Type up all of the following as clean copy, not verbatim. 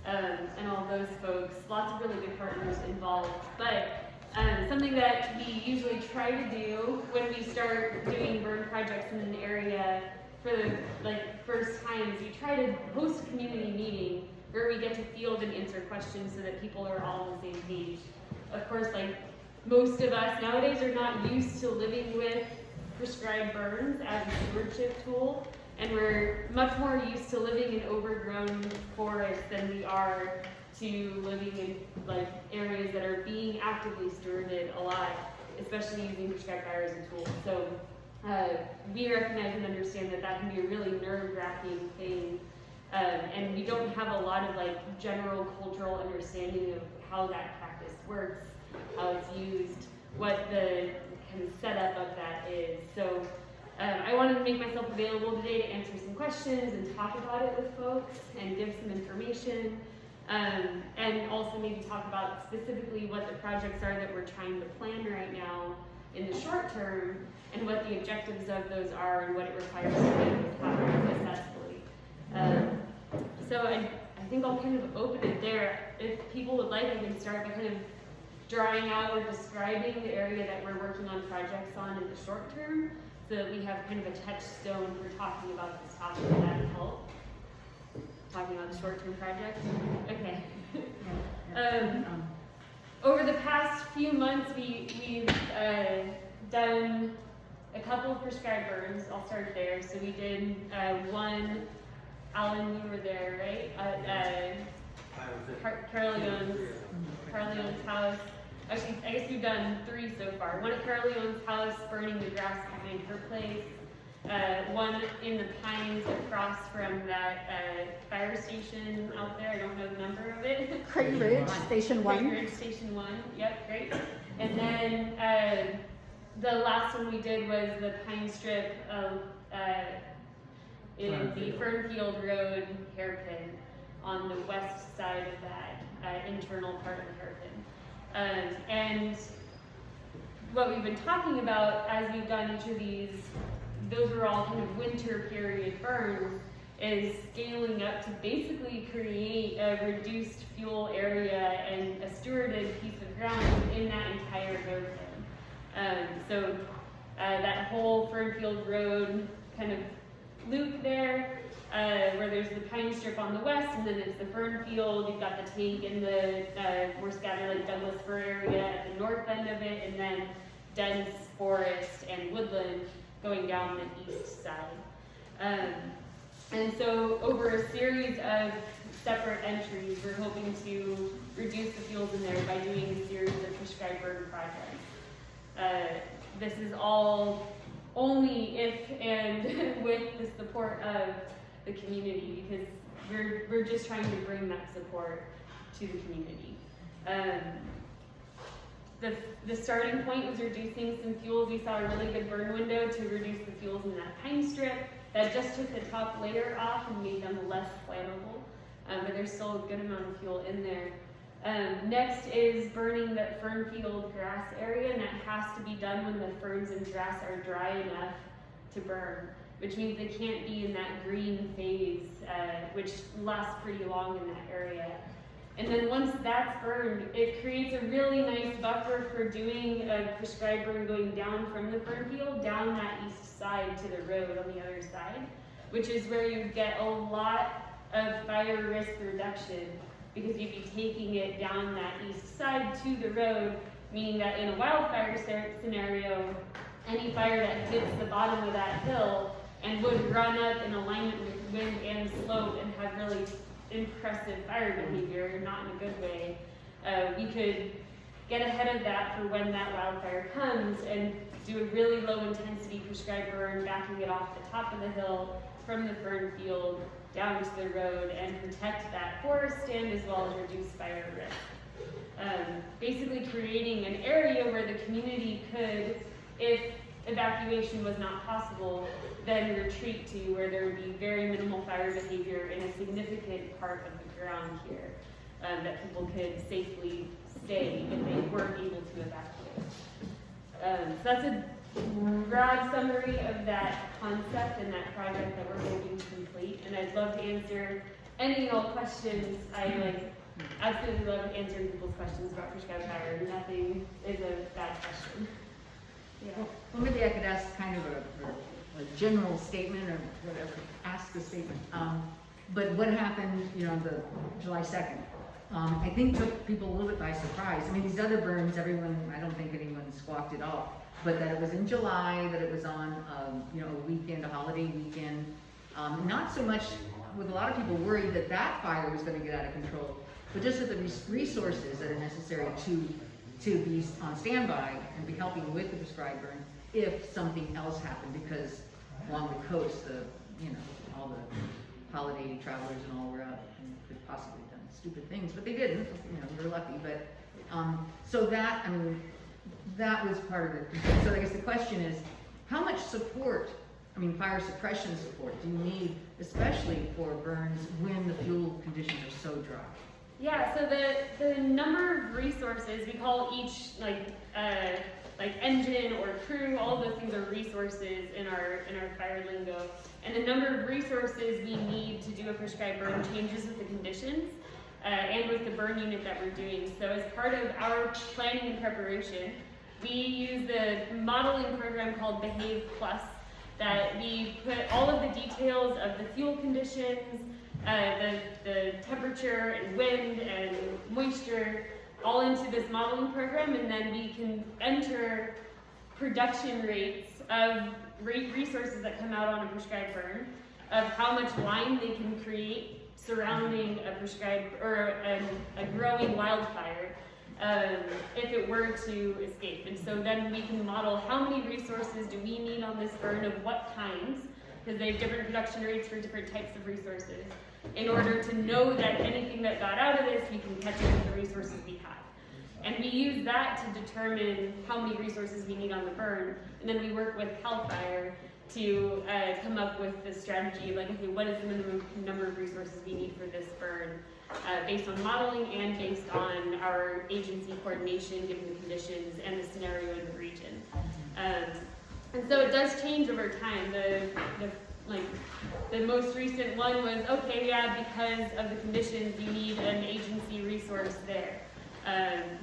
and all those folks. Lots of really good partners involved. But something that we usually try to do when we start doing burn projects in an area for the first times, we try to host a community meeting where we get to field and answer questions so that people are all on the same page. Of course, most of us nowadays are not used to living with prescribed burns as a stewardship tool, and we're much more used to living in overgrown forests than we are to living in areas that are being actively stewarded alive, especially using prescribed fire as a tool. So we recognize and understand that that can be a really nerve-wracking thing, and we don't have a lot of general cultural understanding of how that practice works, how it's used, what the kind of setup of that is. So I wanted to make myself available today to answer some questions and talk about it with folks and give some information, and also maybe talk about specifically what the projects are that we're trying to plan right now in the short term, and what the objectives of those are and what it requires to make this happen successfully. So I think I'll kind of open it there. If people would like, I can start by kind of drawing out or describing the area that we're working on projects on in the short term, so that we have kind of a touchstone for talking about this topic. Would that help? Talking about the short-term project? Okay. Over the past few months, we've done a couple of prescribed burns. I'll start there. So we did one, Alan, you were there, right? Carleon's house. Actually, I guess we've done 3 so far. One at Carleon's house, burning the grass behind her place. One in the pines across from that fire station out there. I don't know the number of it. Craig Ridge, Station 1. Craig Ridge, Station 1. Yep, great. And then the last one we did was the pine strip in the Fernfield Road hairpin on the west side of that internal part of the hairpin. And what we've been talking about as we've done each of these, those are all kind of winter period burns, is scaling up to basically create a reduced fuel area and a stewarded piece of ground in that entire hairpin. So that whole Fernfield Road kind of loop there, where there's the pine strip on the west, and then it's the Fernfield. You've got the tank in the more scattered Douglas fir area at the north end of it, and then dense forest and woodland going down the east side. And so over a series of separate entries, we're hoping to reduce the fuels in there by doing a series of prescribed burn projects. This is all only if and with the support of the community, because we're just trying to bring that support to the community. The starting point was reducing some fuels. We saw a really good burn window to reduce the fuels in that pine strip. That just took the top layer off and made them less flammable, but there's still a good amount of fuel in there. Next is burning that Fernfield grass area, and that has to be done when the ferns and grass are dry enough to burn, which means they can't be in that green phase, which lasts pretty long in that area. And then once that's burned, it creates a really nice buffer for doing a prescribed burn going down from the Fernfield down that east side to the road on the other side, which is where you get a lot of fire risk reduction, because you'd be taking it down that east side to the road, meaning that in a wildfire scenario, any fire that hits the bottom of that hill and would run up in alignment with wind and slope and have really impressive fire behavior, not in a good way, we could get ahead of that for when that wildfire comes and do a really low intensity prescribed burn, backing it off the top of the hill from the Fernfield down to the road and protect that forest stand as well as reduce fire risk. Basically creating an area where the community could, if evacuation was not possible, then retreat to, where there would be very minimal fire behavior in a significant part of the ground here, that people could safely stay if they weren't able to evacuate. So that's a broad summary of that concept and that project that we're hoping to complete, and I'd love to answer any and all questions. I absolutely love answering people's questions about prescribed fire. Nothing is a bad question. Yeah. Well, maybe I could ask kind of a general statement or whatever, ask a statement. But what happened, the July 2nd, I think took people a little bit by surprise. I mean, these other burns, I don't think anyone squawked it off, but that it was in July, that it was on, a weekend, a holiday weekend. Not so much with a lot of people worried that that fire was going to get out of control, but just that the resources that are necessary to be on standby and be helping with the prescribed burn if something else happened, because along the coast, all the holiday travelers and all were out and could possibly have done stupid things, but they didn't. We were lucky. But so that, that was part of it. So I guess the question is, how much support, fire suppression support do you need, especially for burns when the fuel conditions are so dry? Yeah, so the number of resources, we call each engine or crew, all of those things are resources in our fire lingo. And the number of resources we need to do a prescribed burn changes with the conditions and with the burn unit that we're doing. So as part of our planning and preparation, we use the modeling program called Behave Plus, that we put all of the details of the fuel conditions, the temperature and wind and moisture all into this modeling program, and then we can enter production rates of resources that come out on a prescribed burn, of how much line they can create surrounding a prescribed or a growing wildfire if it were to escape. And so then we can model how many resources do we need on this burn of what kinds, because they have different production rates for different types of resources, in order to know that anything that got out of this, we can catch it with the resources we have. And we use that to determine how many resources we need on the burn, and then we work with CAL FIRE to come up with the strategy of okay, what is the minimum number of resources we need for this burn, based on modeling and based on our agency coordination, given the conditions and the scenario in the region. And so it does change over time. The most recent one was, okay, yeah, because of the conditions, you need an agency resource there.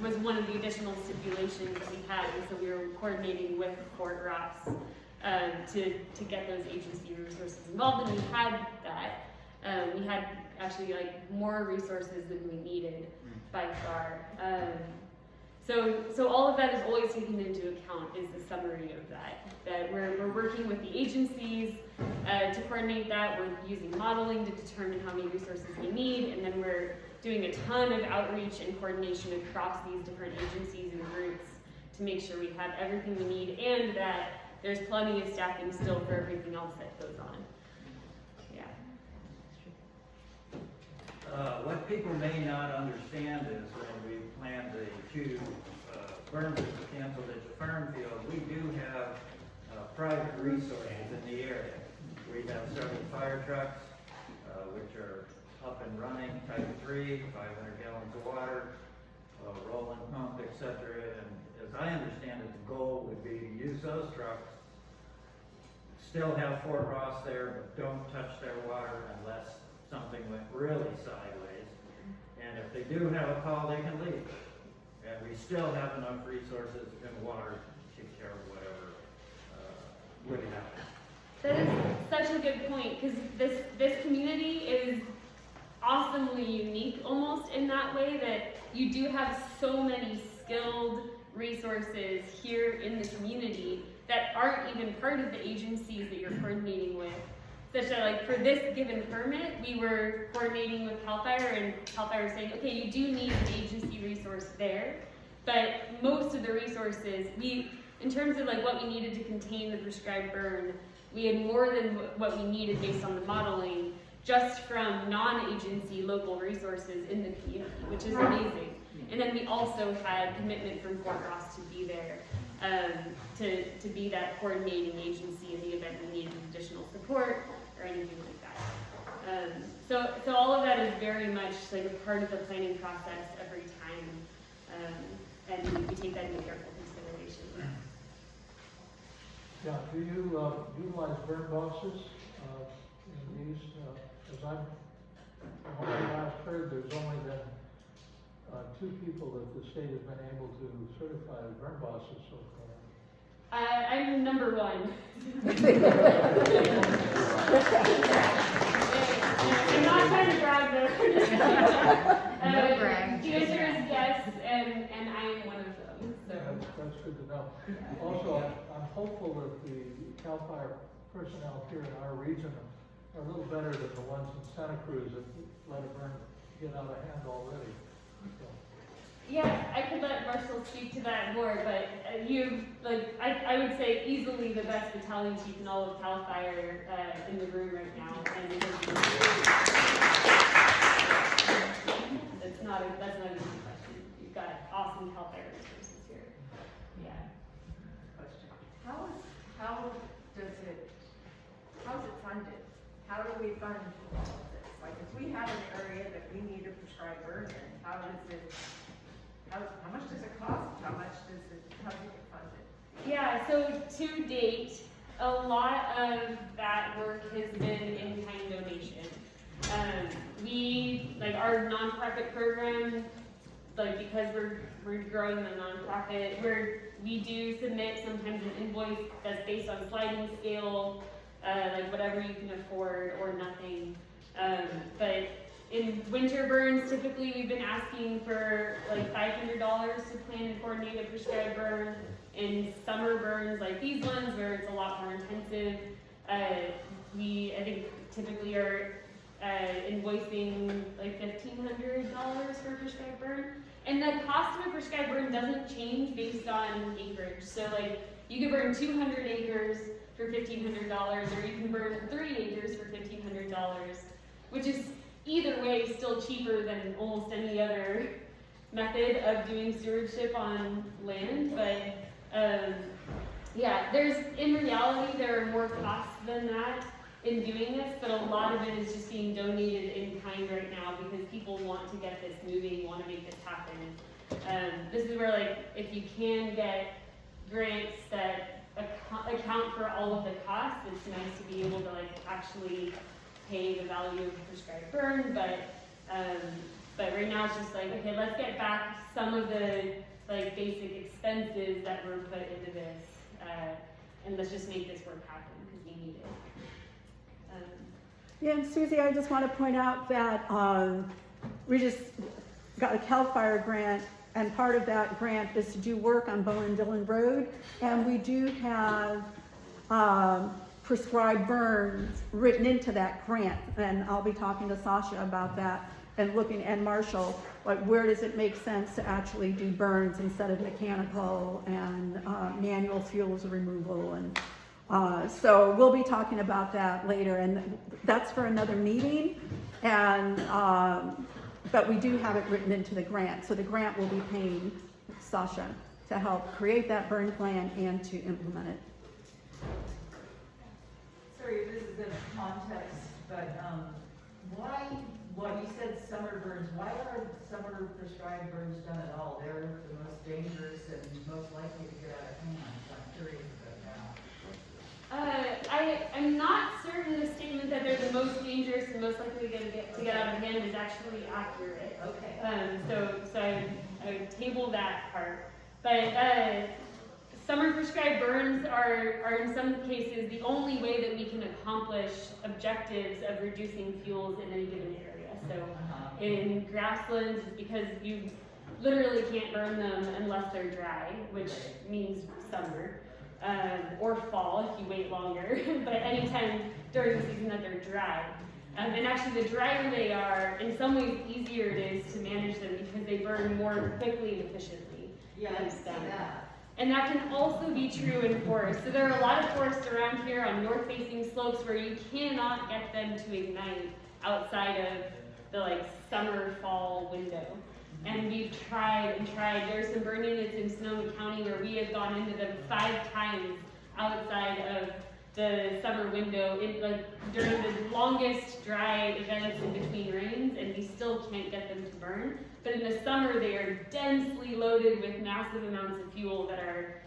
Was one of the additional stipulations that we had, and so we were coordinating with Fort Ross to get those agency resources involved, and we had that. We had actually more resources than we needed by far. So all of that is always taken into account, is the summary of that we're working with the agencies to coordinate that. We're using modeling to determine how many resources we need, and then we're doing a ton of outreach and coordination across these different agencies and groups to make sure we have everything we need and that there's plenty of staffing still for everything else that goes on. Yeah. What people may not understand is when we plan the two burns at the Cancel Ditch Farm Field, we do have private resources in the area. We have several fire trucks, which are up and running, type 3, 500 gallons of water, rolling pump, etc. And as I understand it, the goal would be to use those trucks, still have Fort Ross there, but don't touch their water unless something went really sideways. And if they do have a call, they can leave. And we still have enough resources and water to take care of whatever would happen. That is such a good point, because this community is awesomely unique almost in that way, that you do have so many skilled resources here in the community that aren't even part of the agencies that you're coordinating with. Such that for this given permit, we were coordinating with CAL FIRE, and CAL FIRE was saying, okay, you do need an agency resource there, but most of the resources, in terms of what we needed to contain the prescribed burn, we had more than what we needed based on the modeling, just from non-agency local resources in the community, which is amazing. And then we also had commitment from Fort Ross to be there, to be that coordinating agency in the event we needed additional support or anything like that. So all of that is very much a part of the planning process every time, and we take that into careful consideration. Yeah, do you utilize burn boxes in these? As I'm From what I last heard, there's only been 2 people that the state has been able to certify as burn bosses so far. I'm number 1. I'm not trying to brag though. No brag. The answer is yes, and I am one of them. So. That's good to know. Also, I'm hopeful that the CAL FIRE personnel here in our region are a little better than the ones in Santa Cruz that let a burn get out of hand already. So. Yeah, I could let Marshall speak to that more, but I would say easily the best battalion chief in all of CAL FIRE in the room right now. And that's not an easy question. You've got awesome CAL FIRE resources here. Yeah. How's it funded? How do we fund all of this? Like, if we have an area that we need to prescribe burn in, how much does it cost? How does it get funded? Yeah, so to date, a lot of that work has been in-kind donation. Our nonprofit program, because we're growing the nonprofit, we do submit sometimes an invoice that's based on sliding scale, whatever you can afford or nothing. But in winter burns, typically we've been asking for $500 to plan and coordinate a prescribed burn. In summer burns like these ones, where it's a lot more intensive, we I think typically are invoicing $1,500 for a prescribed burn. And the cost of a prescribed burn doesn't change based on acreage. So you could burn 200 acres for $1,500, or you can burn 3 acres for $1,500, which is either way still cheaper than almost any other method of doing stewardship on land. But in reality there are more costs than that in doing this, but a lot of it is just being donated in kind right now because people want to get this moving, want to make this happen. This is where if you can get grants that account for all of the costs, it's nice to be able to actually pay the value of the prescribed burn, but right now it's just okay, let's get back some of the basic expenses that were put into this, and let's just make this work happen because we need it. Yeah, and Susie, I just want to point out that we just got a CAL FIRE grant, and part of that grant is to do work on Bowen Dillon Road, and we do have prescribed burns written into that grant, and I'll be talking to Sasha about that and and Marshall, where does it make sense to actually do burns instead of mechanical and manual fuels removal, and so we'll be talking about that later, and that's for another meeting, and but we do have it written into the grant, so the grant will be paying Sasha to help create that burn plan and to implement it. Sorry, this is in context, but you said summer burns. Why are summer prescribed burns done at all? They're the most dangerous and most likely to get out of hand. I'm curious about that. I'm not certain the statement that they're the most dangerous and most likely to get out of hand is actually accurate. Okay. So I would table that part. But summer prescribed burns are in some cases the only way that we can accomplish objectives of reducing fuels in any given area. So in grasslands, it's because you literally can't burn them unless they're dry, which means summer. Or fall if you wait longer, but anytime during the season that they're dry. And actually the drier they are, in some ways easier it is to manage them because they burn more quickly and efficiently. Yeah, I see that. And that can also be true in forests. So there are a lot of forests around here on north-facing slopes where you cannot get them to ignite outside of the summer-fall window. And we've tried and tried. There's some burn units in Sonoma County where we have gone into them 5 times outside of the summer window during the longest dry events in between rains, and we still can't get them to burn. But in the summer, they are densely loaded with massive amounts of fuel that are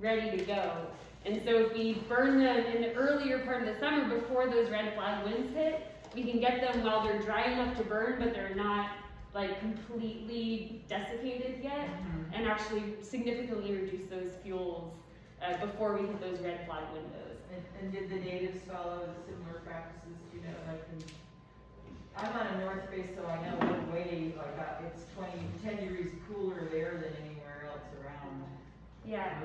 ready to go. And so if we burn them in the earlier part of the summer before those red flag winds hit, we can get them while they're dry enough to burn, but they're not like completely desiccated yet, and actually significantly reduce those fuels before we hit those red flag windows. And did the natives follow similar practices, do you know, like, I'm on a north face, so I know one way, like, it's 10 degrees cooler there than anywhere else around. Yeah.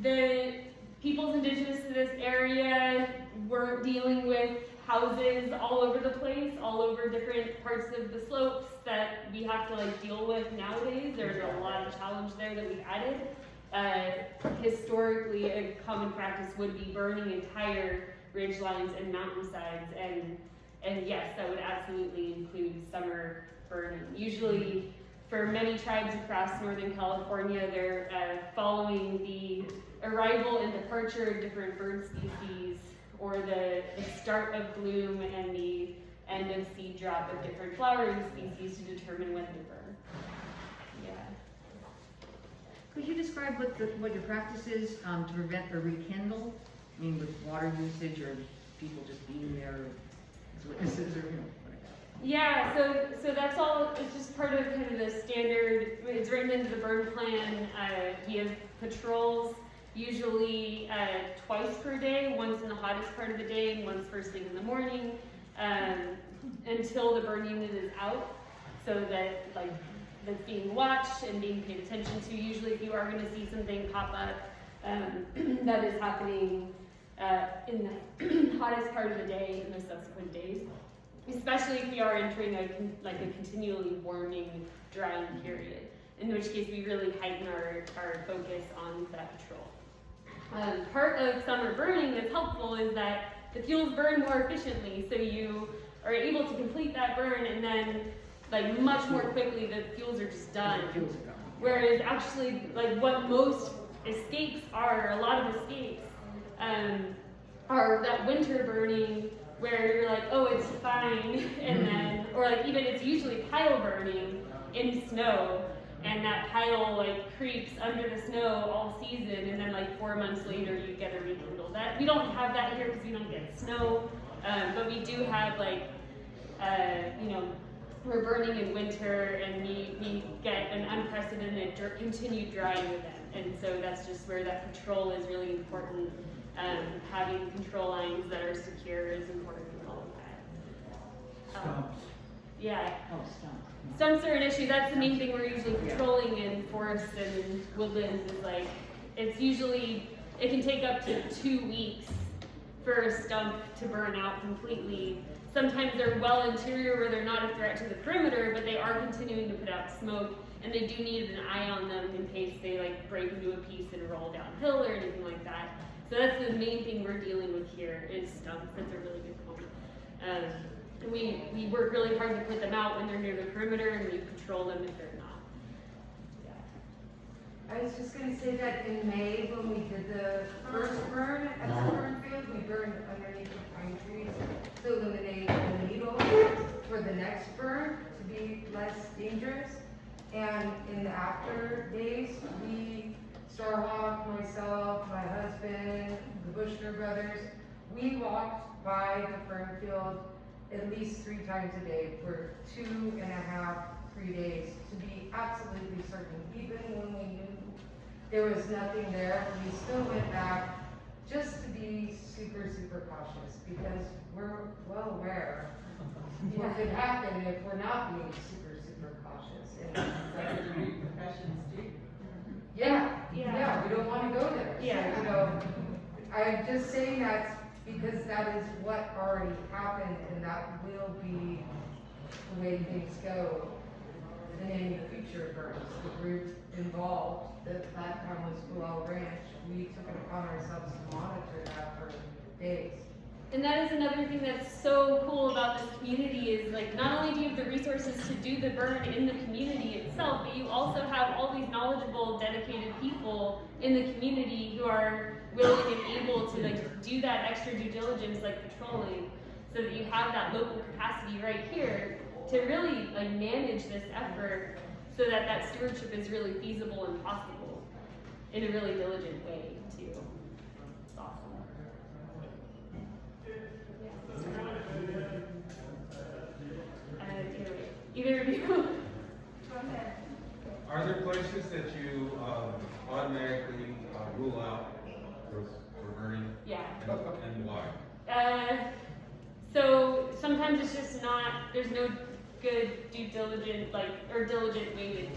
The peoples indigenous to this area were dealing with houses all over the place, all over different parts of the slopes that we have to like deal with nowadays. There's a lot of challenge there that we've added. Historically, a common practice would be burning entire ridge lines and mountainsides, and yes, that would absolutely include summer burning. Usually, for many tribes across Northern California, they're following the arrival and departure of different bird species, or the start of bloom and the end of seed drop of different flowering species to determine when to burn. Yeah. Could you describe what your practice is to prevent or rekindle? I mean, with water usage or people just being there as witnesses or, you know, whatever. Yeah, so that's all, it's just part of kind of the standard, it's written into the burn plan. We have patrols usually twice per day, once in the hottest part of the day and once first thing in the morning, until the burn unit is out, so that like that's being watched and being paid attention to. Usually if you are going to see something pop up that is happening in the hottest part of the day in the subsequent days, especially if we are entering a continually warming, drying period, in which case we really heighten our focus on that patrol. Part of summer burning that's helpful is that the fuels burn more efficiently, so you are able to complete that burn, and then like much more quickly the fuels are just done. Whereas actually, like what most escapes are, a lot of escapes, are that winter burning where you're like, oh, it's fine, and then, or like even it's usually pile burning in snow, and that pile like creeps under the snow all season, and then like 4 months later you get a rekindle. That we don't have that here because we don't get snow, but we do have like, you know, we're burning in winter, and we get an unprecedented continued drying event, and so that's just where that patrol is really important. Having control lines that are secure is important in all of that. Stumps. Yeah. Oh, stumps. Stumps are an issue. That's the main thing we're usually patrolling in forests and in woodlands, is like, it's usually, it can take up to 2 weeks for a stump to burn out completely. Sometimes they're well interior where they're not a threat to the perimeter, but they are continuing to put out smoke, and they do need an eye on them in case they like break into a piece and roll downhill or anything like that. So that's the main thing we're dealing with here, is stumps. That's a really good point. We work really hard to put them out when they're near the perimeter, and we patrol them if they're not. Yeah. I was just gonna say that in May, when we did the first burn at the burn field, we burned underneath the pine trees to eliminate the needle for the next burn to be less dangerous. And in the after days, we, Starhawk, myself, my husband, the Bushner brothers, we walked by the burn field at least 3 times a day for 2.5, 3 days to be absolutely certain. Even when we knew there was nothing there, we still went back just to be super, super cautious, because we're well aware what could happen if we're not being super, super cautious. And Like the repercussions too. yeah, we don't want to go there. Yeah. So, you know, I'm just saying that because that is what already happened, and that will be the way things go in any future burns. The group involved, that time was Buell Ranch, we took it upon ourselves to monitor that for days. And that is another thing that's so cool about this community, is like, not only do you have the resources to do the burn in the community itself, but you also have all these knowledgeable, dedicated people in the community who are willing and able to like do that extra due diligence, like patrolling, so that you have that local capacity right here to really like manage this effort, so that that stewardship is really feasible and possible in a really diligent way too. It's awesome. Yeah. either of you. Go ahead. Are there places that you automatically rule out for burning? Yeah. And why? So sometimes it's just not, there's no good due diligence, or diligent way to do it.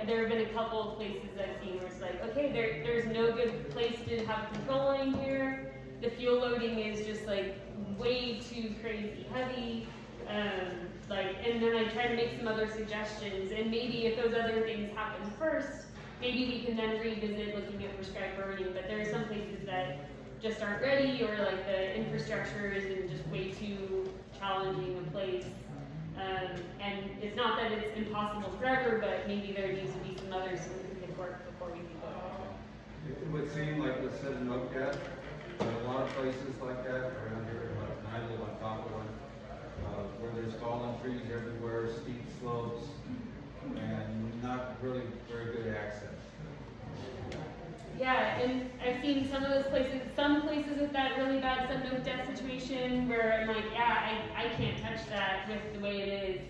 There have been a couple of places I've seen where it's like, okay, there's no good place to have control in here. The fuel loading is just like way too crazy heavy. And then I try to make some other suggestions, and maybe if those other things happen first, maybe we can then revisit looking at prescribed burning. But there are some places that just aren't ready, or like the infrastructure is in just way too challenging a place. And it's not that it's impossible forever, but maybe there needs to be some other significant work before we can go. It would seem like with Seven Oak Death, a lot of places like that around here, like I live on top of one, where there's fallen trees everywhere, steep slopes, and not really very good access. Yeah, and I've seen some places with that really bad sudden of death situation where I'm like, yeah, I can't touch that with the way it is.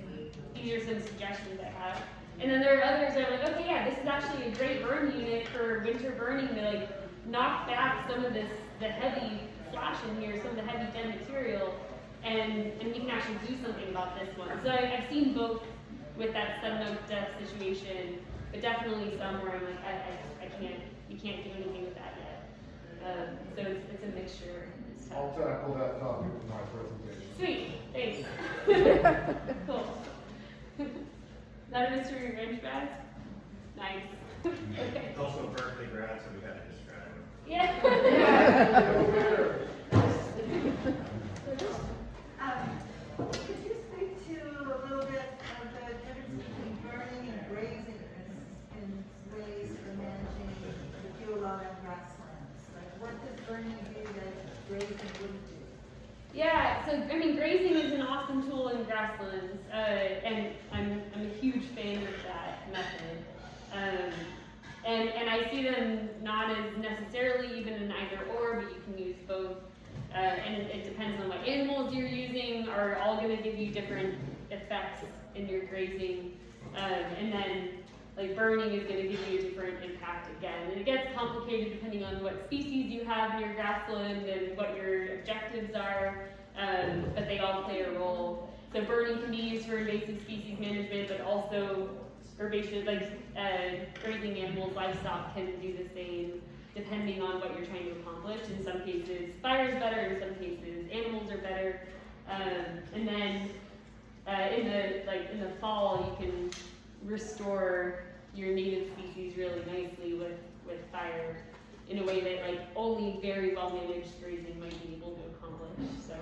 These are some suggestions I have. And then there are others that are like, okay, yeah, this is actually a great burn unit for winter burning to like knock back some of the heavy slash in here, some of the heavy dead material, and we can actually do something about this one. So I've seen both with that sudden of death situation, but definitely some where I'm like, I can't. You can't do anything with that yet. So it's a mixture. It's tough. I'll tackle that topic in my presentation. Sweet, thanks. Cool. Is that a mystery wrench bag? Nice. Okay. It's also Berkeley grad, so we got to describe it. Yeah. Could you speak to a little bit of the difference between burning and grazing in ways for managing the fuel load on grasslands? Like, what does burning do that grazing wouldn't do? Yeah, so I mean, grazing is an awesome tool in grasslands, and I'm a huge fan of that method. And I see them not as necessarily even an either or, but you can use both. And it depends on what animals you're using, are all going to give you different effects in your grazing. And then like burning is going to give you a different impact again. And it gets complicated depending on what species you have in your grassland and what your objectives are, but they all play a role. So burning can be used for invasive species management, but also herbaceous, grazing animals, livestock can do the same depending on what you're trying to accomplish. In some cases, fire is better. In some cases, animals are better. And then in the fall, you can restore your native species really nicely with fire in a way that like only very well managed grazing might be able to accomplish. So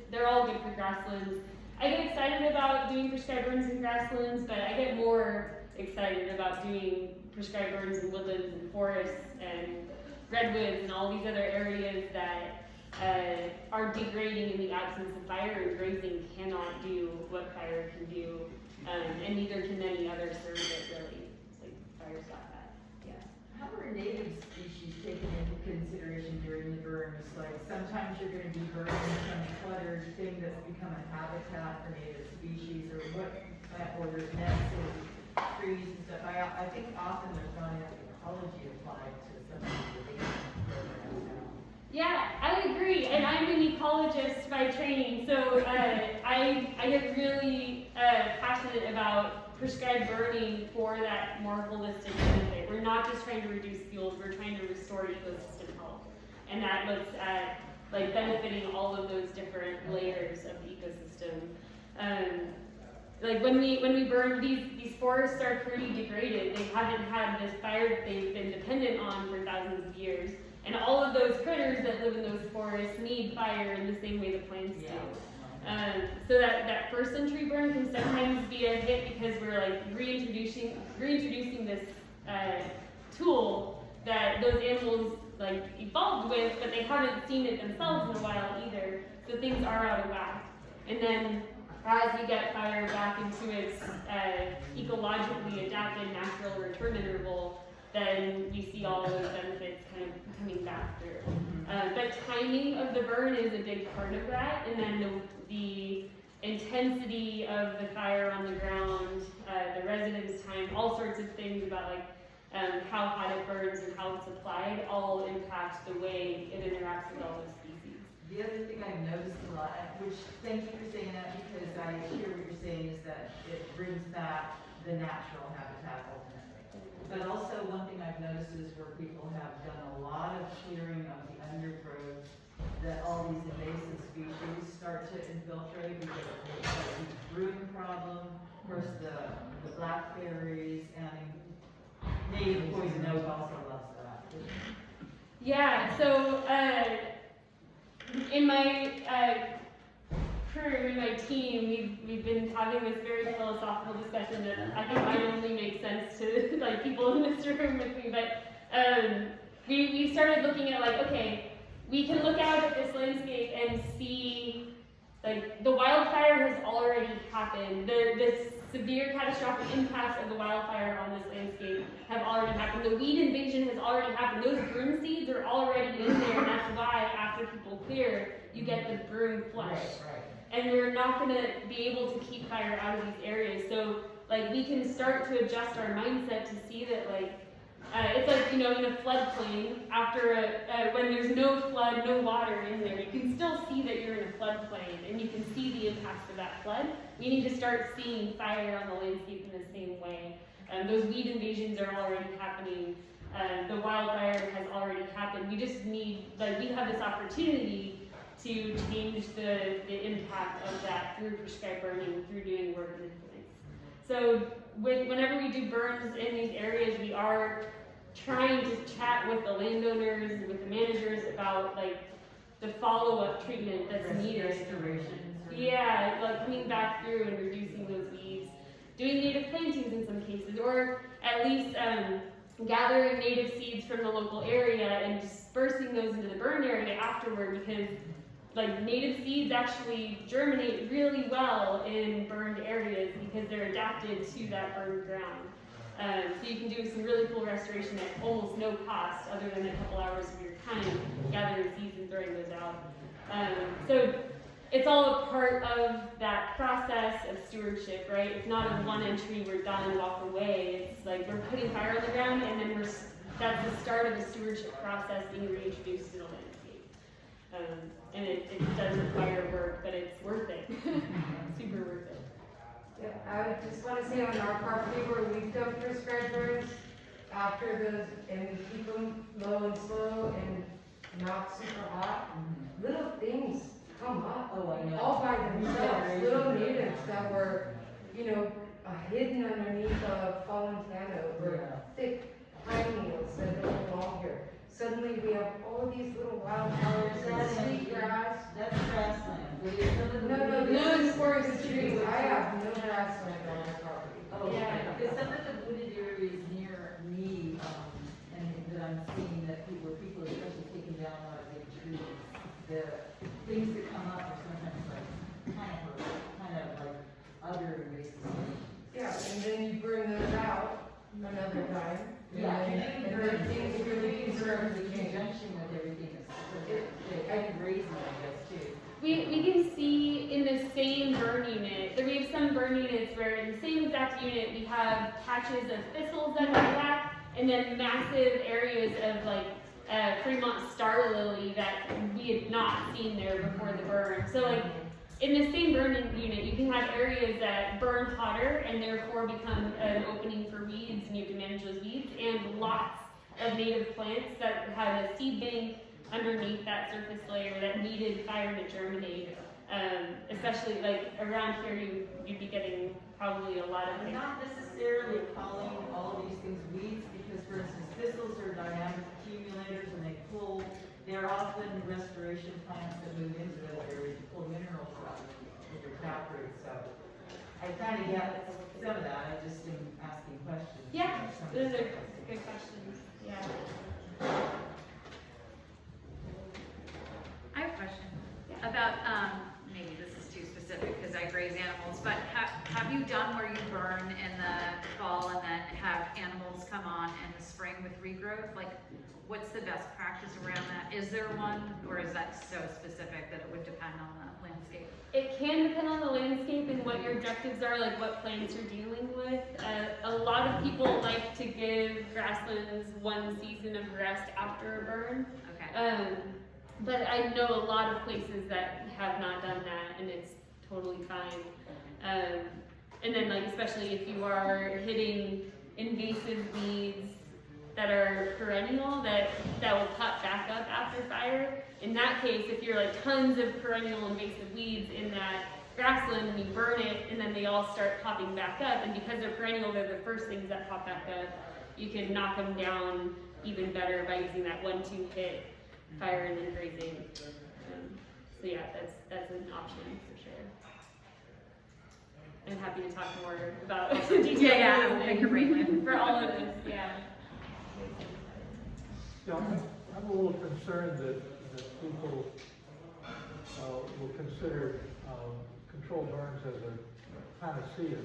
they're all good for grasslands. I get excited about doing prescribed burns in grasslands, but I get more excited about doing prescribed burns in woodlands and forests and redwoods and all these other areas that are degrading in the absence of fire, and grazing cannot do what fire can do, and neither can any other surrogate really. It's like fire's got that. Yeah. How are native species taken into consideration during the burns? Like sometimes you're going to be burning some cluttered thing that's become a habitat for native species, or there's nests and trees and stuff. I think often there's not enough ecology applied to some of the programs now. Yeah, I agree, and I'm an ecologist by training, so I get really passionate about prescribed burning for that more holistic benefit. We're not just trying to reduce fuels, we're trying to restore ecosystem health, and that looks at like benefiting all of those different layers of the ecosystem. Like when we burn, these forests are pretty degraded. They haven't had this fire that they've been dependent on for thousands of years. And all of those critters that live in those forests need fire in the same way the plants do. So that first century burn can sometimes be a hit because we're like reintroducing this tool that those animals like evolved with, but they haven't seen it themselves in a while either. So things are out of whack. And then as we get fire back into its ecologically adapted natural return interval, then you see all of those benefits kind of coming back through. But timing of the burn is a big part of that, and then the intensity of the fire on the ground, the residence time, all sorts of things about like how hot it burns and how it's applied, all impact the way it interacts with all the species. The other thing I've noticed a lot, which thank you for saying that, because I hear what you're saying is that it brings back the natural habitat ultimately. But also one thing I've noticed is where people have done a lot of clearing of the undergrowth, that all these invasive species start to infiltrate. We get a broom problem, of course the blackberries, and native poison oak also loves that. Yeah, so in my crew, in my team, we've been having this very philosophical discussion that I think might only make sense to like people in this room with me, but we started looking at like, okay, we can look out at this landscape and see like the wildfire has already happened. The severe catastrophic impacts of the wildfire on this landscape have already happened. The weed invasion has already happened. Those broom seeds are already in there, and that's why after people clear, you get the broom flush. Right. And we're not going to be able to keep fire out of these areas. So like we can start to adjust our mindset to see that like it's like, you know, in a floodplain, after when there's no flood, no water in there, you can still see that you're in a floodplain and you can see the impacts of that flood. We need to start seeing fire on the landscape in the same way. Those weed invasions are already happening. The wildfire has already happened. We just need, like, we have this opportunity to change the impact of that through prescribed burning, through doing work in the plants. So whenever we do burns in these areas, we are trying to chat with the landowners and with the managers about like the follow-up treatment that's needed. Restorations. Yeah, like coming back through and reducing those weeds, doing native plantings in some cases, or at least gathering native seeds from the local area and dispersing those into the burn area afterward, because like native seeds actually germinate really well in burned areas because they're adapted to that burned ground. So you can do some really cool restoration at almost no cost other than a couple hours of your time gathering seeds and throwing those out. So it's all a part of that process of stewardship, right? It's not a one entry, we're done and walk away. It's like we're putting fire on the ground and then that's the start of the stewardship process being reintroduced to the landscape. And it does require work, but it's worth it. Super worth it. Yeah, I just want to say on our property where we've done prescribed burns, after those, and we keep them low and slow and not super hot, little things come up. Oh, I know. All by themselves, little natives that were, you know, hidden underneath a fallen tanno or thick pine needles that don't belong here. Suddenly we have all these little wildflowers and sweet grass. That's grassland. No, this is forest trees. I have no grassland on my property. Oh, Yeah. because some of the wooded areas near me, and that I'm seeing that people are especially taking down a lot of big trees, the things that come up are sometimes like kind of like other invasive species. Yeah, and then you bring those out another time. Yeah, And then things really concern in the change. conjunction with everything is kind of raising, I guess, too. We can see in the same burn unit, that we have some burn units where in the same exact unit we have patches of thistles that are black and then massive areas of like Fremont star lily that we had not seen there before the burn. So like in the same burning unit, you can have areas that burn hotter and therefore become an opening for weeds, and you have to manage those weeds, and lots of native plants that have a seed bank underneath that surface layer that needed fire to germinate. Especially like around here, you'd be getting probably a lot of I'm not necessarily calling all of these things weeds because, for instance, thistles are dynamic accumulators and they're often restoration plants that move into those areas to pull minerals out with their tap roots. So I kind of get some of that. I just am asking questions. Yeah, Some of those the are stuff I see. good questions. Yeah. I have a question about, maybe this is too specific because I graze animals, but have you done where you burn in the fall and then have animals come on in the spring with regrowth? Like, what's the best practice around that? Is there one, or is that so specific that it would depend on the landscape? It can depend on the landscape and what your objectives are, like what plants you're dealing with. A lot of people like to give grasslands one season of rest after a burn. Okay. But I know a lot of places that have not done that, and it's totally fine. And then, like, especially if you are hitting invasive weeds that are perennial, that will pop back up after fire. In that case, if you're like tons of perennial invasive weeds in that grassland and you burn it, and then they all start popping back up, and because they're perennial, they're the first things that pop back up, you can knock them down even better by using that 1-2 hit fire and then grazing. So yeah, that's an option for sure. I'm happy to talk more about details Thank you, Berleman. for all of this. Yeah. Yeah, I'm a little concerned that people will consider controlled burns as a panacea.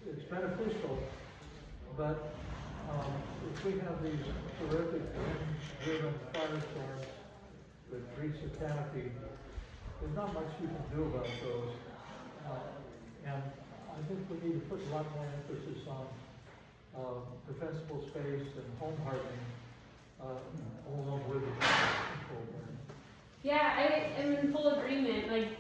It's beneficial, but if we have these terrific wind-driven firestorms that breach the canopy, there's not much you can do about those. And I think we need to put a lot more emphasis on defensible space and home hardening along with the control burn. Yeah, I am in full agreement. Like,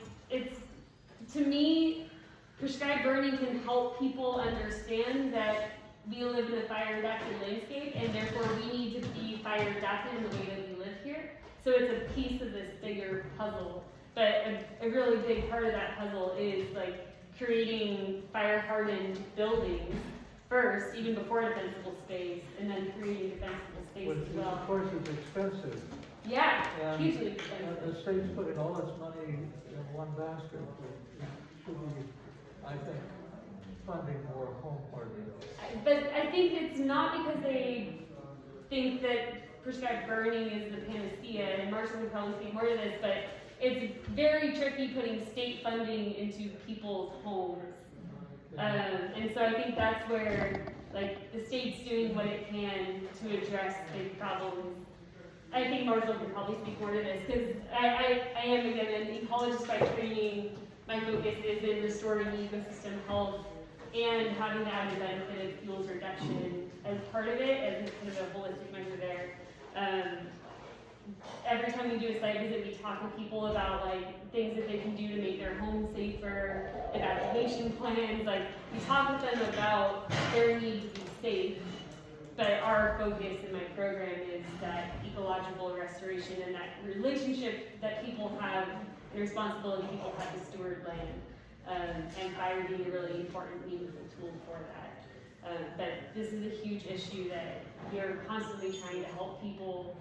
to me, prescribed burning can help people understand that we live in a fire-adapted landscape, and therefore we need to be fire-adapted in the way that we live here. So it's a piece of this bigger puzzle. But a really big part of that puzzle is like creating fire-hardened buildings first, even before defensible space, and then creating defensible space Which as well. of course is expensive. Yeah, And hugely expensive. the state's putting all its money in one basket. It should be, I think, funding more home hardening. But I think it's not because they think that prescribed burning is the panacea, and Marshall would probably speak more to this, but it's very tricky putting state funding into people's homes. And so I think that's where, like, the state's doing what it can to address big problems. I think Marshall can probably speak more to this, because I am, again, an ecologist by training. My focus is in restoring ecosystem health and having the added benefit of fuels reduction as part of it, as kind of a holistic measure there. Every time we do a site visit, we talk to people about like things that they can do to make their home safer, evacuation plans. Like, we talk with them about their need to be safe, but our focus in my program is that ecological restoration and that relationship that people have and responsibility people have to steward land, and fire being a really important, meaningful tool for that. But this is a huge issue that we are constantly trying to help people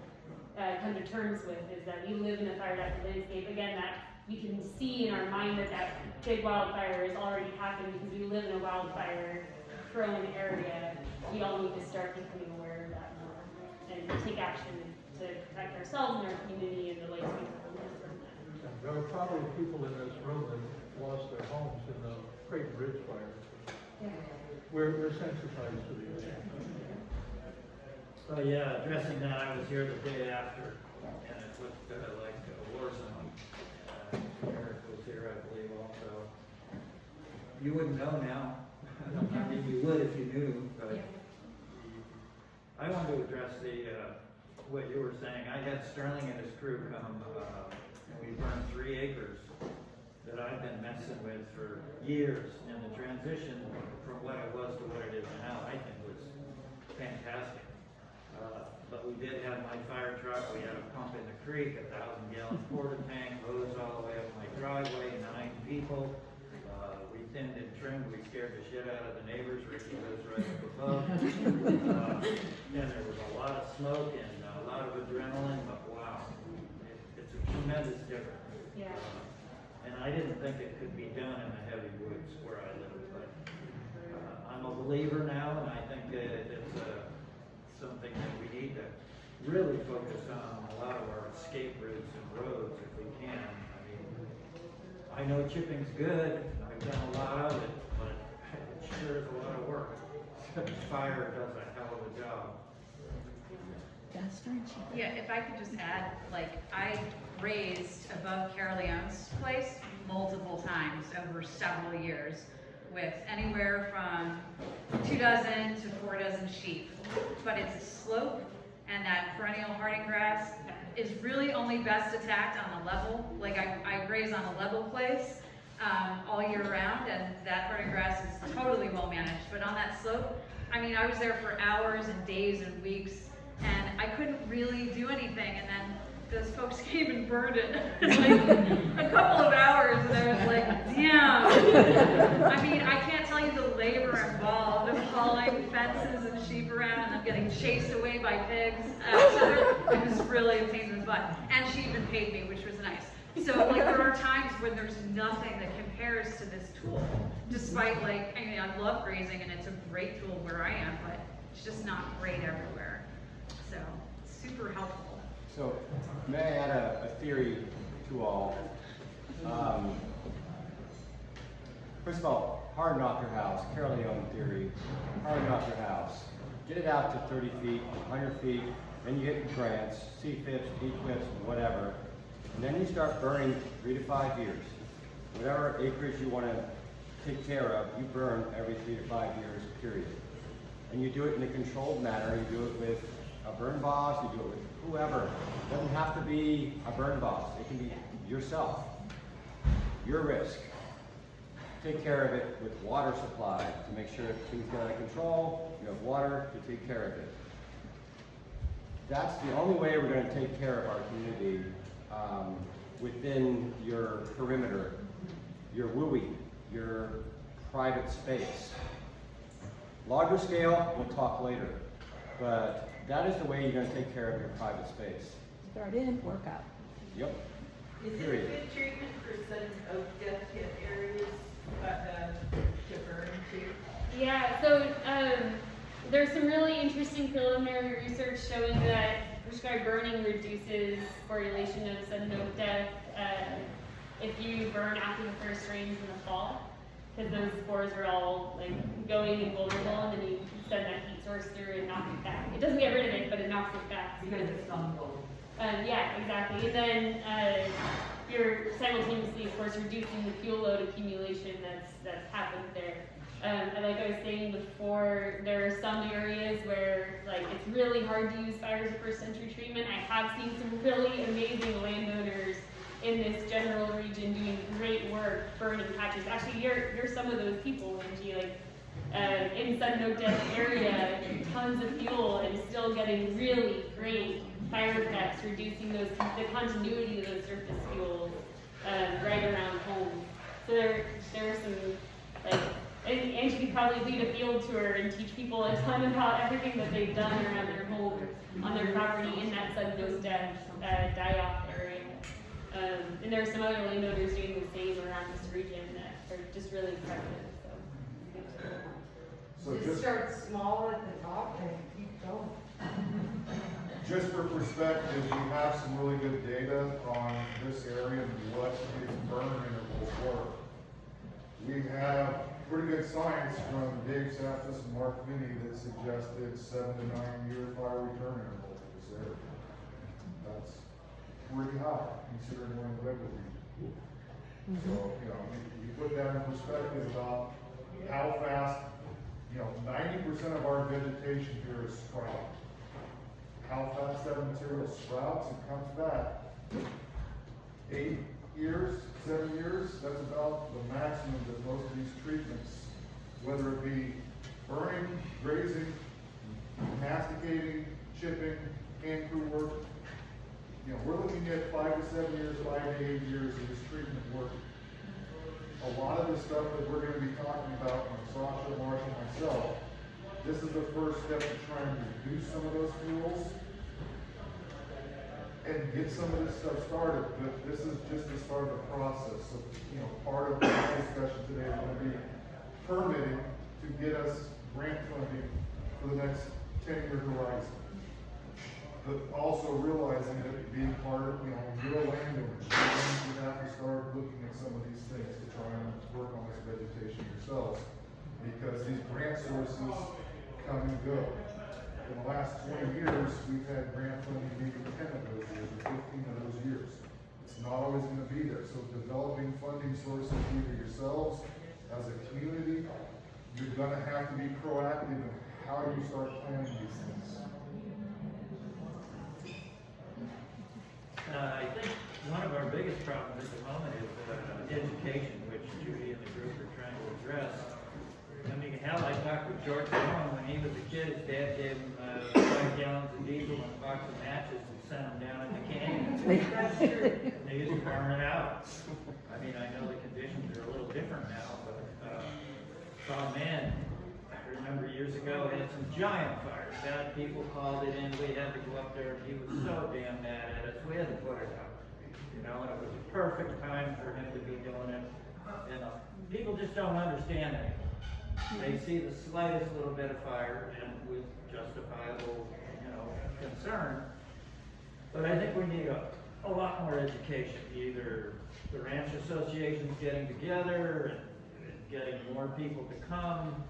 come to terms with, is that we live in a fire-adapted landscape. Again, that we can see in our mind that big wildfire has already happened because we live in a wildfire-prone area. We all need to start becoming aware of that more and take action to protect ourselves and our community and the lakes we live from that. And there are probably people in this room that lost their homes in the Creighton Ridge fire. Yeah. We're sensitized to these. So yeah, addressing that, I was here the day after, and it looked like a war zone. Eric was here, I believe, also. You wouldn't know now. I mean, you would if you knew, but I wanted to address what you were saying. I had Sterling and his crew come, and we burned 3 acres that I've been messing with for years, and the transition from what it was to what it is now, I think, was fantastic. But we did have my fire truck, we had a pump in the creek, 1,000-gallon porta tank, hose all the way up my driveway, 9 people. We thinned and trimmed, we scared the shit out of the neighbors, Ricky lives right up above. And there was a lot of smoke and a lot of adrenaline, but wow, it's a tremendous difference. Yeah. And I didn't think it could be done in the heavy woods where I live, but I'm a believer now, and I think that it's something that we need to really focus on a lot of our escape routes and roads if we can. I mean, I know chipping's good, I've done a lot of it, but it sure is a lot of work. Fire does a hell of a job. Faster and cheaper. Yeah, if I could just add, like, I grazed above Carol Leon's place multiple times over several years with anywhere from 24 to 4 sheep. But it's a slope, and that perennial harding grass is really only best attacked on a level. Like, I graze on a level place all year round, and that harding grass is totally well managed. But on that slope, I mean, I was there for hours and days and weeks, and I couldn't really do anything. And then those folks came and burned it like a couple of hours, and I was like, damn. I mean, I can't tell you the labor involved of hauling fences and sheep around, and I'm getting chased away by pigs. It was really a pain in the butt. And she even paid me, which was nice. So, like, there are times when there's nothing that compares to this tool. Despite, like, I mean, I love grazing, and it's a great tool where I am, but it's just not great everywhere. So, super helpful. So, may I add a theory to all? First of all, harden off your house. Carol Leon theory. Harden off your house. Get it out to 30 feet, 100 feet, then you hit your grants, C-FIPs, D-QIPs, whatever. And then you start burning 3 to 5 years. Whatever acreage you want to take care of, you burn every 3 to 5 years, period. And you do it in a controlled manner. You do it with a burn boss, you do it with whoever. It doesn't have to be a burn boss. It can be yourself. Your risk. Take care of it with water supply to make sure things get out of control. You have water to take care of it. That's the only way we're going to take care of our community within your perimeter, your WUI, your private space. Larger scale, we'll talk later, but that is the way you're going to take care of your private space. Start in, work out. Yep. Is it Period. good treatment for sudden oak death hit areas to burn too? Yeah, so there's some really interesting preliminary research showing that prescribed burning reduces correlation of sudden oak death if you burn after the first rains in the fall, because those spores are all like going and vulnerable, and then you send that heat source through and knock it back. It doesn't get rid of it, but it knocks it back. Because it's vulnerable. Yeah, exactly. And then you're simultaneously, of course, reducing the fuel load accumulation that's happened there. And like I was saying before, there are some areas where like it's really hard to use fires of first century treatment. I have seen some really amazing landowners in this general region doing great work burning patches. Actually, you're some of those people, Angie. Like in Sudden Oak Death area, tons of fuel and still getting really great fire effects, reducing the continuity of those surface fuels right around homes. So there are some like. And Angie could probably lead a field tour and teach people a ton about everything that they've done around their home, on their property in that Sudden Oak Death die-off area. And there are some other landowners doing the same around this region that are just really impressive. So Just start small at the top and keep going. just for perspective, we have some really good data on this area and what these burn intervals were. We have pretty good science from Dave Sasha and Mark Finney that suggested 7 to 9 year fire return interval for this area. That's pretty high considering when the regular region. So, you know, you put that in perspective about how fast, 90% of our vegetation here is sprout. How fast that material sprouts and comes back. 8 years, 7 years, that's about the maximum that most of these treatments, whether it be burning, grazing, masticating, chipping, hand crew work, we're looking at 5 to 7 years, 5 to 8 years of this treatment work. A lot of the stuff that we're going to be talking about from Sasha, Marsh, and myself, this is the first step to try and reduce some of those fuels and get some of this stuff started, but this is just the start of the process. So, part of the discussion today is going to be permitting to get us grant funding for the next 10-year horizon. But also realizing that being part of, you're a landowner, you have to start looking at some of these things to try and work on this vegetation yourselves, because these grant sources come and go. in the last 20 years, we've had grant funding maybe 10 of those years, or 15 of those years. It's not always gonna be there, so developing funding sources either yourselves, as a community, you're gonna have to be proactive in how you start planning these things. I think one of our biggest problems at the moment is education, which Judy and the group are trying to address. I mean, hell, I talked with George Brown when he was a kid. His dad gave him 5 gallons of diesel and a box of matches and sent him down in the canyon. They used to burn it out. I mean, I know the conditions are a little different now, but oh man, I remember years ago, we had some giant fires. Bad people called it in. We had to go up there, and he was so damn mad at us. We had to put it out. You know, and it was a perfect time for him to be doing it. And people just don't understand it. They see the slightest little bit of fire and with justifiable, you know, concern. But I think we need a lot more education. Either the ranch associations getting together and getting more people to come.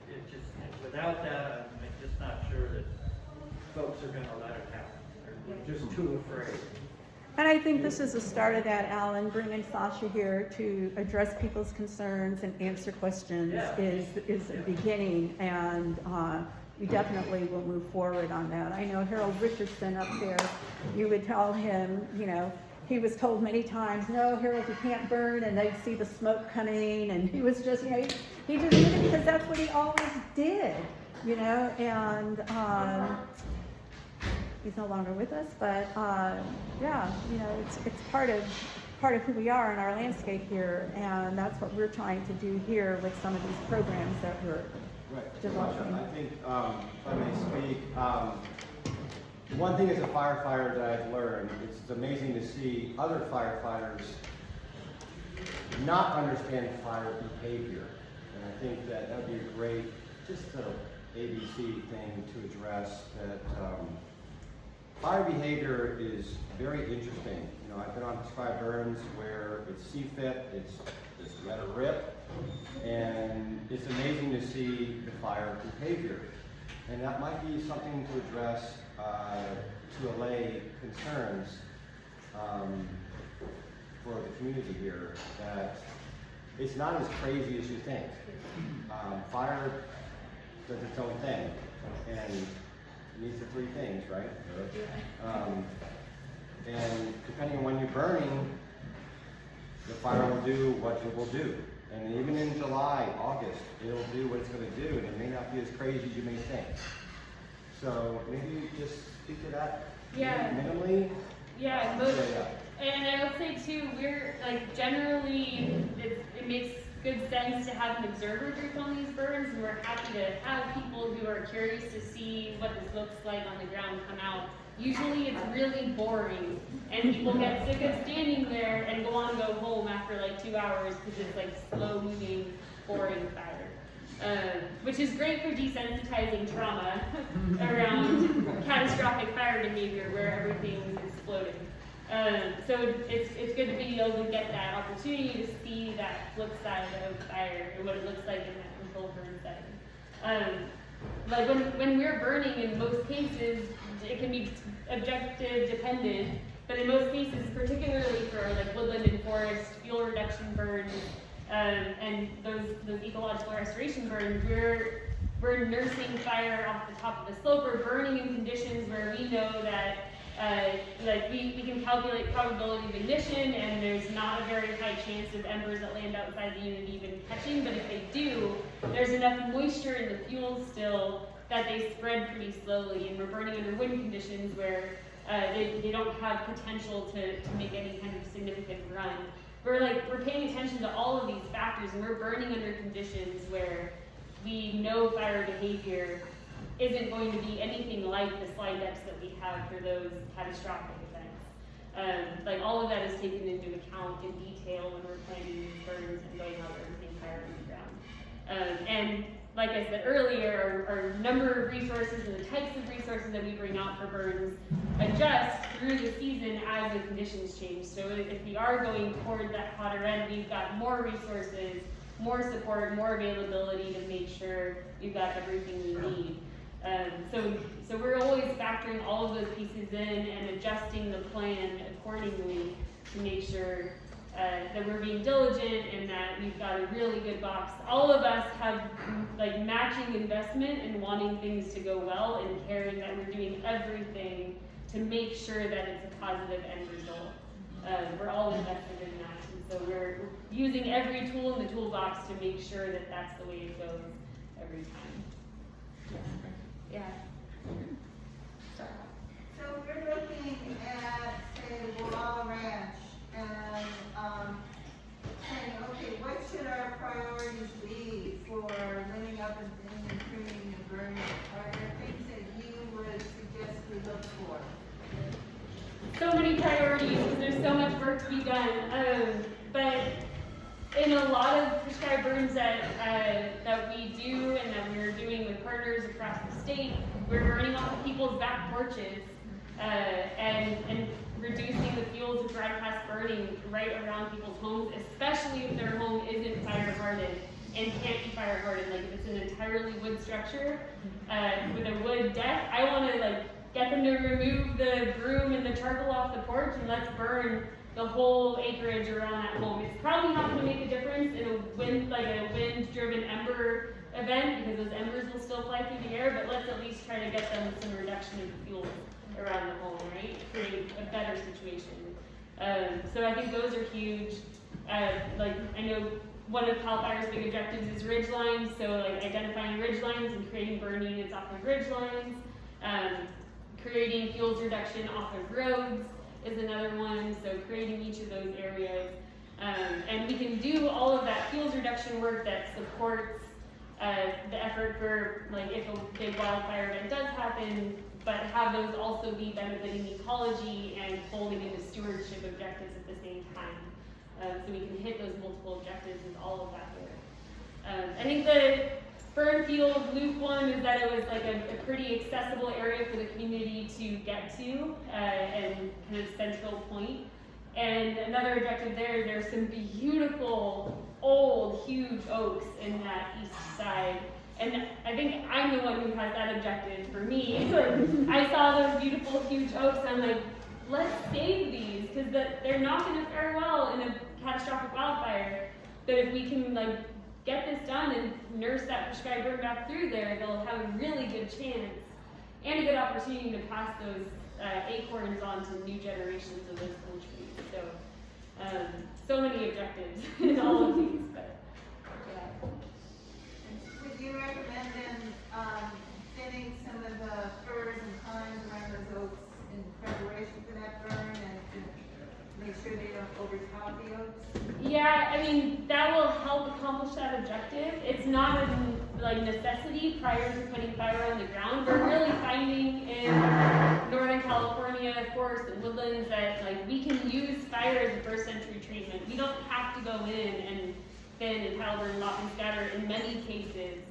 It just, without that, I'm just not sure that folks are going to let it happen. They're just too afraid. And I think this is the start of that, Alan, bringing Sasha here to address people's concerns and answer questions is a beginning, and we definitely will move forward on that. I know Harold Richardson up there, you would tell him, you know, he was told many times, no, Harold, you can't burn, and they'd see the smoke coming, and he was just, you know, he just did it because that's what he always did, you know, and he's no longer with us, but yeah, you know, it's part of who we are in our landscape here, and that's what we're trying to do here with some of these programs that we're developing. I think, if I may speak, one thing as a firefighter that I've learned, it's amazing to see other firefighters not understand fire behavior, and I think that would be a great, just a ABC thing to address, that fire behavior is very interesting. You know, I've been on prescribed burns where it's CFIT, it's just let it rip, and it's amazing to see the fire behavior. And that might be something to address to allay concerns for the community here, that it's not as crazy as you think. Fire does its own thing, and needs the 3 things, right? And depending on when you're burning, the fire will do what it will do. And even in July, August, it'll do what it's going to do, and it may not be as crazy as you may think. So maybe just speak to that minimally. Yeah, and I would say too, we're like generally, it makes good sense to have an observer group on these burns, and we're happy to have people who are curious to see what this looks like on the ground come out. Usually it's really boring, and people get sick of standing there and go go home after like 2 hours because it's like slow moving, boring fire. Which is great for desensitizing trauma around catastrophic fire behavior where everything is exploding. So it's good to be able to get that opportunity to see that flip side of fire and what it looks like in that controlled burn setting. Like when we're burning, in most cases, it can be objective dependent, but in most cases, particularly for like woodland and forest, fuel reduction burns, and those ecological restoration burns, we're nursing fire off the top of the slope. We're burning in conditions where we know that like we can calculate probability of ignition, and there's not a very high chance of embers that land outside the unit even catching, but if they do, there's enough moisture in the fuel still that they spread pretty slowly, and we're burning under wind conditions where they don't have potential to make any kind of significant run. We're paying attention to all of these factors, and we're burning under conditions where we know fire behavior isn't going to be anything like the slide decks that we have for those catastrophic events. Like all of that is taken into account in detail when we're planning these burns and going out there and putting fire on the ground. And like I said earlier, our number of resources and the types of resources that we bring out for burns adjust through the season as the conditions change. So if we are going toward that hotter end, we've got more resources more support, more availability to make sure we've got everything we need. So we're always factoring all of those pieces in and adjusting the plan accordingly to make sure that we're being diligent and that we've got a really good box. All of us have like matching investment in wanting things to go well and caring that we're doing everything to make sure that it's a positive end result. We're all invested in that, and so we're using every tool in the toolbox to make sure that that's the way it goes every time. Yeah. So we're looking at, say, Walla Ranch and saying, okay, what should our priorities be for living up and improving the burn? Are there things that you would suggest we look for? So many priorities because there's so much work to be done. But in a lot of prescribed burns that we do and that we're doing with partners across the state, we're burning off of people's back porches and reducing the fuels of dry past burning right around people's homes, especially if their home isn't fire hardened and can't be fire hardened. Like if it's an entirely wood structure with a wood deck, I want to get them to remove the broom and the charcoal off the porch and let's burn the whole acreage around that home. It's probably not going to make a difference in a wind-driven ember event because those embers will still fly through the air, but let's at least try to get them some reduction in the fuel around the home, right? Create a better situation. So I think those are huge. I know one of CAL FIRE's big objectives is ridge lines, so identifying ridge lines and creating burn units off of ridge lines. Creating fuels reduction off of roads is another one, so creating each of those areas. And we can do all of that fuels reduction work that supports the effort for if a big wildfire event does happen, but have those also be benefiting ecology and folding into stewardship objectives at the same time. So we can hit those multiple objectives with all of that work. I think the burn field loop one is that it was a pretty accessible area for the community to get to and kind of central point. And another objective there's some beautiful, old, huge oaks in that east side. And I think I'm the one who has that objective for me. I saw those beautiful, huge oaks and I'm like, let's save these because they're not going to fare well in a catastrophic wildfire. But if we can get this done and nurse that prescribed burn back through there, they'll have a really good chance and a good opportunity to pass those acorns on to new generations of those old trees. So many objectives in all of these, but yeah. Would you recommend then thinning some of the firs and pines around those oaks in preparation for that burn and to make sure they don't overtop the oaks? Yeah, I mean, that will help accomplish that objective. It's not a necessity prior to putting fire on the ground. We're really finding in Northern California forests and woodlands that we can use fire as a first entry treatment. We don't have to go in and thin and powder and mop and scatter in many cases.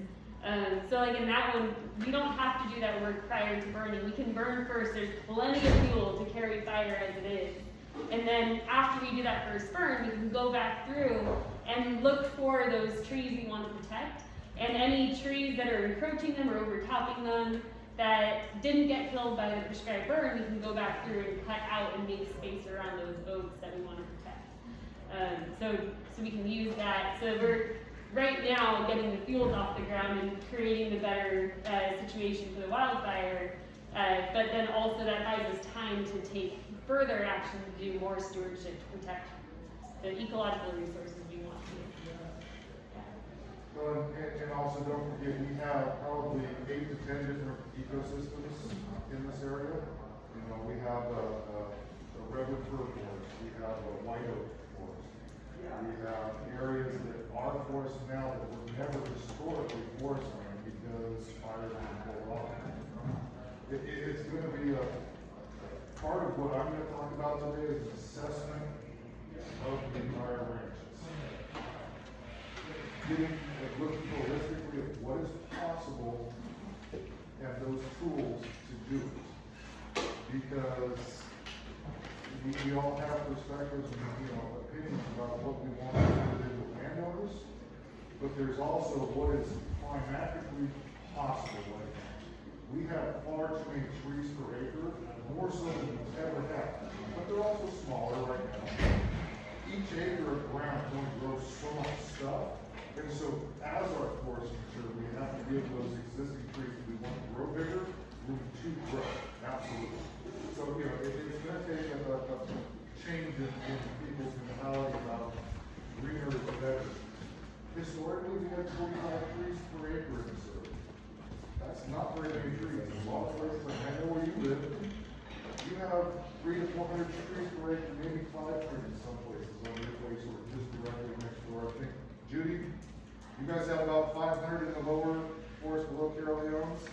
So in that one, we don't have to do that work prior to burning. We can burn first. There's plenty of fuel to carry fire as it is. And then after we do that first burn, we can go back through and look for those trees we want to protect. And any trees that are encroaching them or overtopping them that didn't get killed by the prescribed burn, we can go back through and cut out and make space around those oaks that we want to protect. So we can use that. So we're right now getting the fuels off the ground and creating the better situation for the wildfire. But then also that buys us time to take further action to do more stewardship to protect the ecological resources we want to. Well, and also don't forget, we have probably 8 to 10 different ecosystems in this area. We have a redwood fir forest, we have a white oak forest. We have areas that are forests now that were never historically forest land because fire didn't go off. It's going to be a part of what I'm going to talk about today is an assessment of the entire ranches. Looking holistically at what is possible and those tools to do it. Because we all have perspectives and opinions about what we want as individual landowners, but there's also what is climatically possible right now. We have far too many trees per acre, more so than we've ever had, but they're also smaller right now. Each acre of ground can only grow so much stuff, and so as our forests mature, we have to give those existing trees that we want to grow bigger, room to grow, absolutely. So, you know, it's gonna take a change in people's mentality about greener is better. Historically, we had 45 trees per acre in this area. That's not very many trees. In a lot of places, like I know where you live, you have 300 to 400 trees per acre, maybe 500 in some places on your place or just directly next door. I think, Judy, you guys have about 500 in the lower forest below Carol Leon's?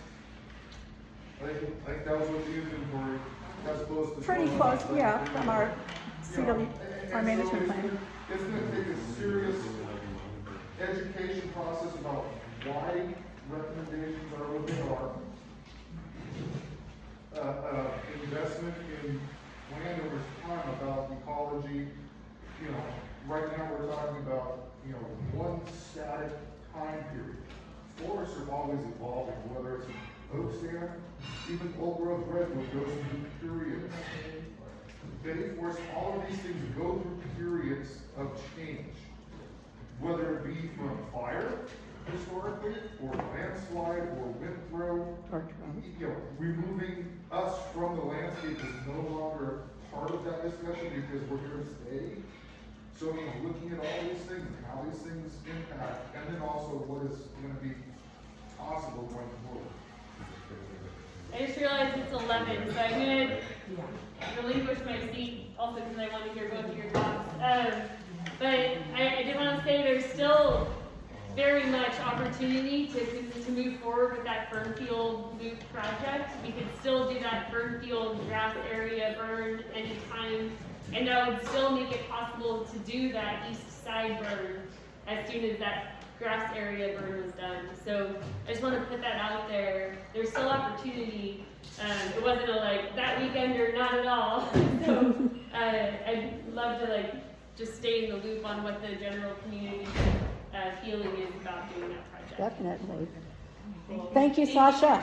I think that was what the inventory, as opposed to. Pretty close, yeah, from our CW, our management plan. It's gonna take a serious education process about why recommendations are what they are. Investment in landowners' time about ecology. You know, right now we're talking about, you know, one static time period. Forests are always evolving, whether it's an oak stand, even old growth redwood goes through periods. Bay forests, all of these things go through periods of change. Whether it be from fire, historically, or landslide, or wind throw, you know, removing us from the landscape is no longer part of that discussion because we're here to stay. So, you know, looking at all these things and how these things impact, and then also what is going to be possible going forward. I just realized it's 11, so I'm gonna relinquish my seat also because I want to hear both of your talks. But I did want to say there's still very much opportunity to move forward with that Fernfield Loop project. We could still do that Fernfield grass area burn anytime, and that would still make it possible to do that east side burn as soon as that grass area burn was done. So I just want to put that out there. There's still opportunity. It wasn't a like that weekend or not at all. So I'd love to like just stay in the loop on what the general community feeling is about doing that project. Definitely. Thank you, Sasha.